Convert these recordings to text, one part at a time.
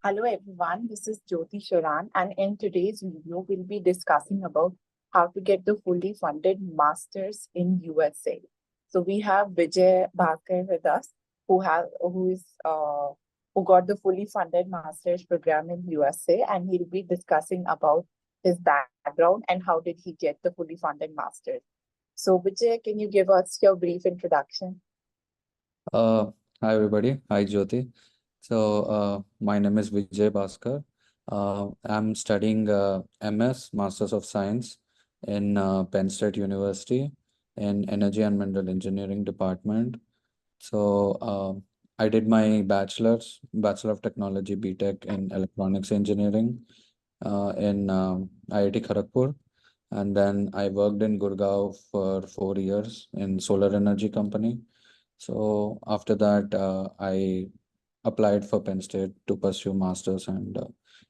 Hello everyone, this is Jyoti Sharan, and in today's video we'll be discussing about how to get the fully funded masters in USA. So we have Vijay Bhaskar with us, who got the fully funded masters program in USA, and he'll be discussing about his background and how did he get the fully funded masters. So Vijay, can you give us your brief introduction? Uh, Hi everybody. Hi Jyoti. My name is Vijay Bhaskar. I'm studying MS, Masters of Science in Penn State University in Energy and Mineral Engineering Department. So I did my Bachelor of Technology BTech in Electronics Engineering in IIT Kharagpur. And then I worked in Gurgaon for 4 years in solar energy company. So after that, I applied for Penn State to pursue masters, and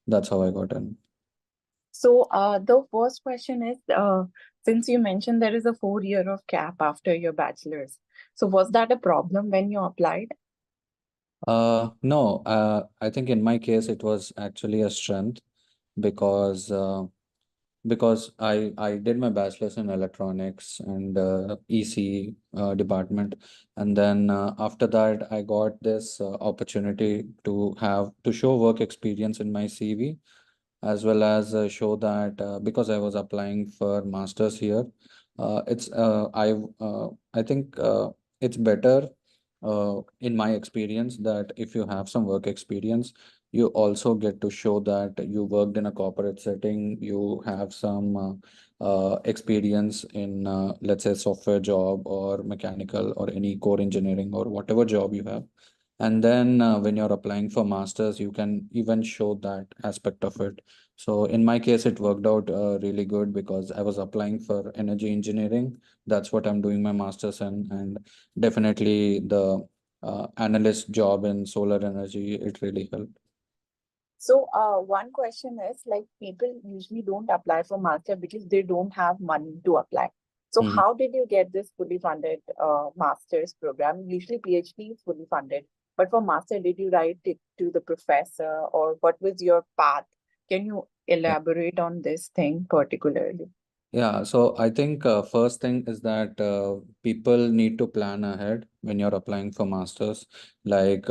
that's how I got in. So, the first question is, since you mentioned there is a 4 year of gap after your bachelor's, so was that a problem when you applied? No, I think in my case it was actually a strength because I did my bachelor's in electronics and EC department, and then after that I got this opportunity to show work experience in my CV, as well as show that because I was applying for masters here, I think it's better in my experience that if you have some work experience, you also get to show that you worked in a corporate setting, you have some experience in let's say software job or mechanical or any core engineering or whatever job you have. And then when you're applying for masters, you can even show that aspect of it. So in my case, it worked out really good because I was applying for energy engineering. That's what I'm doing my masters in, and definitely the analyst job in solar energy, it really helped. So, one question is like people usually don't apply for master because they don't have money to apply. So, Mhm. how did you get this fully funded master's program? Usually, PhD is fully funded, but for master, did you write it to the professor or what was your path? Can you elaborate on this thing particularly? Yeah, so I think first thing is that people need to plan ahead when you're applying for masters. Like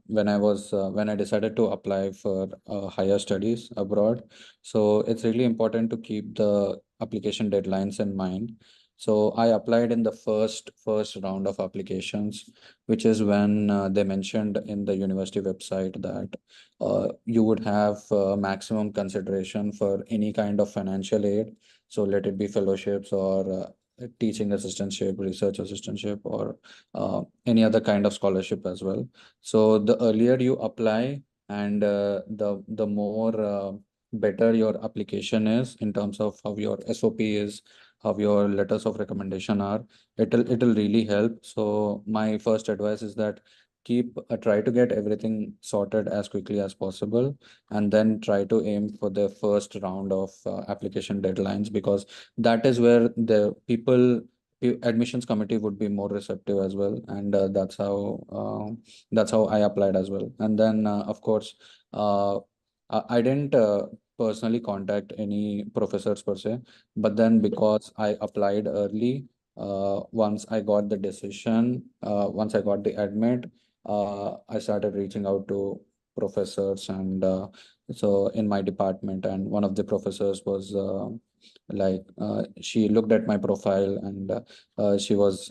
when I decided to apply for higher studies abroad, so it's really important to keep the application deadlines in mind. So I applied in the first round of applications, which is when they mentioned in the university website that you would have maximum consideration for any kind of financial aid, so let it be fellowships or teaching assistantship, research assistantship, or any other kind of scholarship as well. So the earlier you apply, and the more better your application is in terms of how your SOP is, how your letters of recommendation are, it'll really help. So my first advice is that try to get everything sorted as quickly as possible, and then try to aim for the first round of application deadlines, because that is where the admissions committee would be more receptive as well. And that's how I applied as well. And then of course I didn't personally contact any professors per se, but then because I applied early, once I got the admit, I started reaching out to professors, and so in my department, and one of the professors was she looked at my profile, and she was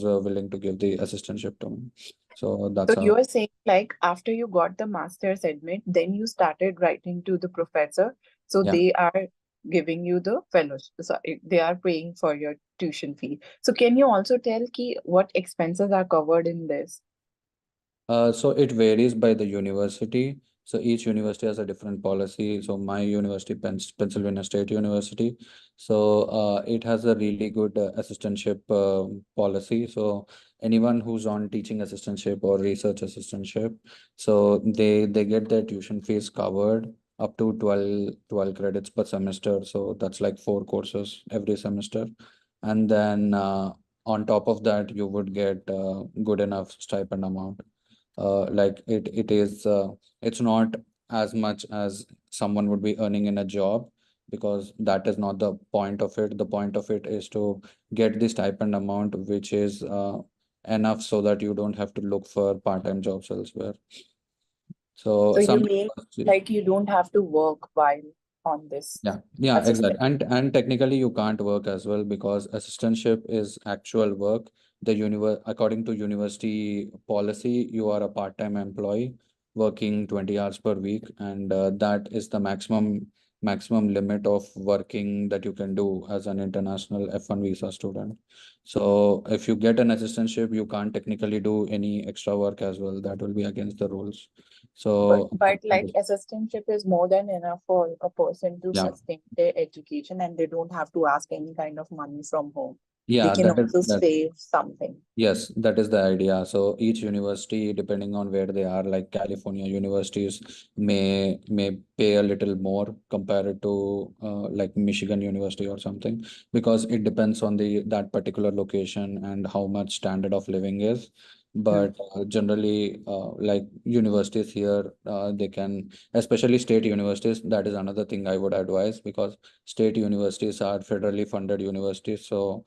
willing to give the assistantship to me. So that's So you how. are saying like after you got the master's admit, then you started writing to the professor. So Yeah. they are giving you the fellowship. So they are paying for your tuition fee. So can you also tell ki what expenses are covered in this? So it varies by the university. So each university has a different policy. So my university, Pennsylvania State University, so it has a really good assistantship policy. So anyone who's on teaching assistantship or research assistantship, so they get their tuition fees covered up to 12 credits per semester. So that's like 4 courses every semester. And then on top of that, you would get good enough stipend amount. like it is it's not as much as someone would be earning in a job, because that is not the point of it. The point of it is to get the stipend amount, which is enough so that you don't have to look for part-time jobs elsewhere. So So you some mean like you don't have to work while on this yeah, exactly. assistant? And technically you can't work as well, because assistantship is actual work. According to university policy, you are a part-time employee working 20 hours per week, and that is the maximum limit of working that you can do as an international F1 visa student. So if you get an assistantship, you can't technically do any extra work as well. That will be against the rules. So But like assistantship is more than enough for a person to yeah, sustain their education, and they don't have to ask any kind of money from home. They yeah, can that is also that. save something. Yes, that is the idea. So each university, depending on where they are, like California universities may pay a little more compared to like Michigan University or something, because it depends on the that particular location and how much standard of living is. Hmm. But generally, like universities here, they can, especially state universities. That is another thing I would advise, because state universities are federally funded universities. So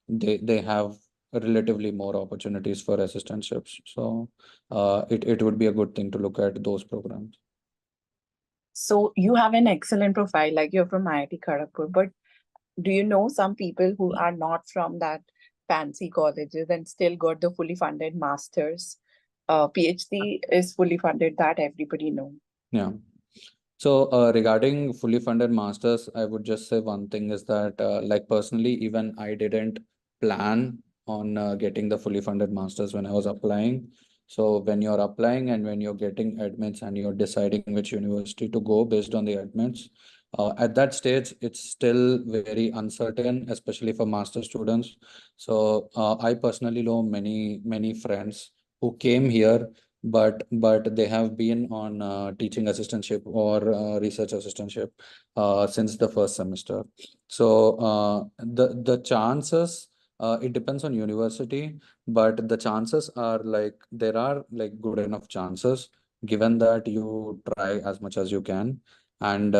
they have relatively more opportunities for assistantships. So it would be a good thing to look at those programs. So you have an excellent profile, like you're from IIT Kharagpur, but do you know some people who are not from that fancy colleges and still got the fully funded masters? PhD is fully funded, that everybody know. Yeah. So regarding fully funded masters, I would just say one thing is that like personally, even I didn't plan on getting the fully funded masters when I was applying. So when you're applying and when you're getting admits and you're deciding which university to go based on the admits, at that stage, it's still very uncertain, especially for master students. So I personally know many friends who came here, but they have been on teaching assistantship or research assistantship since the first semester. So the chances, it depends on university, but the chances are like there are like good enough chances, given that you try as much as you can. And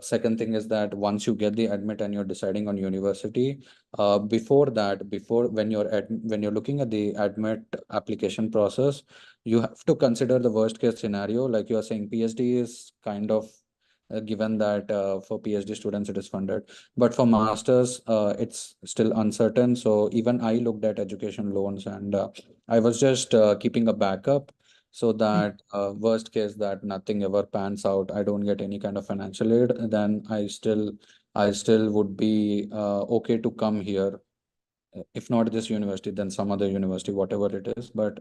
second thing is that once you get the admit and you're deciding on university, before that, before when you're looking at the admit application process, you have to consider the worst case scenario. Like you are saying, PhD is kind of given that for PhD students it is funded, but for masters it's still uncertain. So even I looked at education loans, and I was just keeping a backup, so that worst case that nothing ever pans out, I don't get any kind of financial aid, then I still would be okay to come here, if not this university, then some other university, whatever it is. But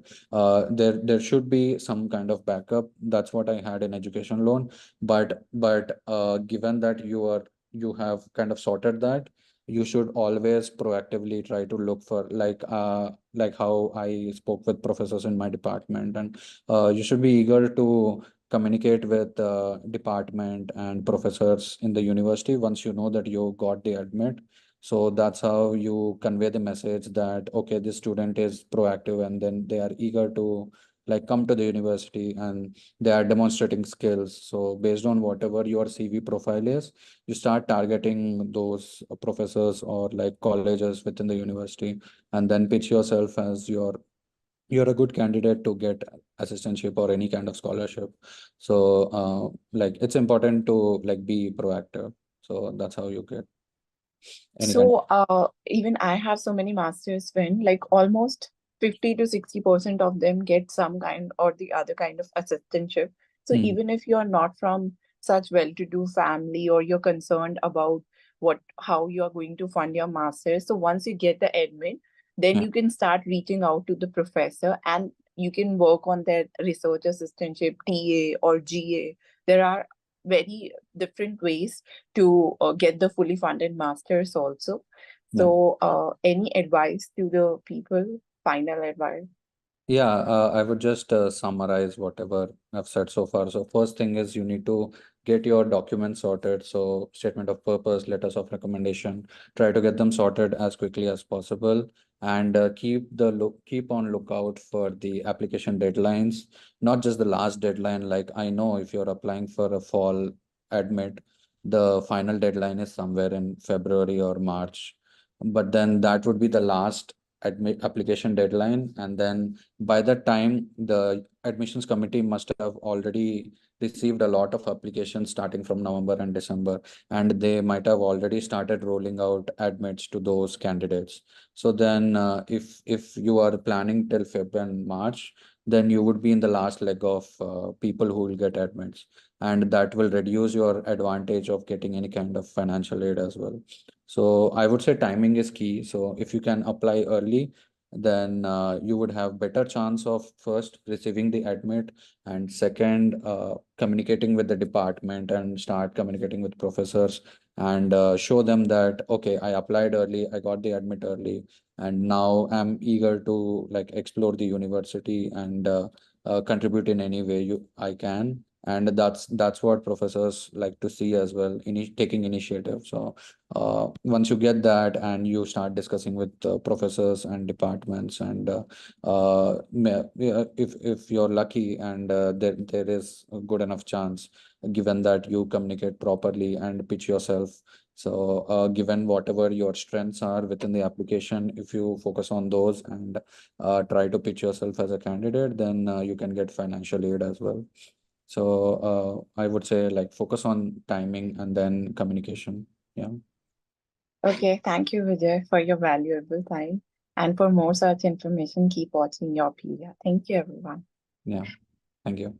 there should be some kind of backup. That's what I had in education loan. But given that you have kind of sorted that, you should always proactively try to look for like how I spoke with professors in my department, and you should be eager to communicate with department and professors in the university once you know that you got the admit. So that's how you convey the message that, okay, this student is proactive, and then they are eager to like come to the university and they are demonstrating skills. So based on whatever your CV profile is, you start targeting those professors or like colleges within the university, and then pitch yourself as you're a good candidate to get assistantship or any kind of scholarship. So like it's important to like be proactive. So that's how you get any kind of. So, even I have so many masters when like almost 50 to 60% of them get some kind or the other kind of assistantship. So Hmm. even if you're not from such well-to-do family or you're concerned about how you're going to fund your masters, so once you get the admin, then Yeah. you can start reaching out to the professor and you can work on their research assistantship, TA or GA. There are very different ways to get the fully funded masters also. Yeah. So, any advice to the people? Final advice? Yeah, I would just summarize whatever I've said so far. So first thing is you need to get your documents sorted. So statement of purpose, letters of recommendation, try to get them sorted as quickly as possible, and keep on lookout for the application deadlines, not just the last deadline. Like I know if you're applying for a fall admit, the final deadline is somewhere in February or March, but then that would be the last admit application deadline, and then by that time, the admissions committee must have already received a lot of applications starting from November and December, and they might have already started rolling out admits to those candidates. So then, if you are planning till Feb and March, then you would be in the last leg of people who will get admits, and that will reduce your advantage of getting any kind of financial aid as well. So I would say timing is key. So if you can apply early, then you would have better chance of first receiving the admit, and second communicating with the department and start communicating with professors, and show them that okay, I applied early, I got the admit early, and now I'm eager to like explore the university and contribute in any way I can. And that's what professors like to see as well, taking initiative. So once you get that and you start discussing with professors and departments, and yeah, if you're lucky and there is a good enough chance, given that you communicate properly and pitch yourself. So given whatever your strengths are within the application, if you focus on those and try to pitch yourself as a candidate, then you can get financial aid as well. So I would say like focus on timing and then communication. Yeah. Okay, thank you, Vijay, for your valuable time. And for more such information, keep watching YourPedia. Thank you, everyone. Yeah. Thank you.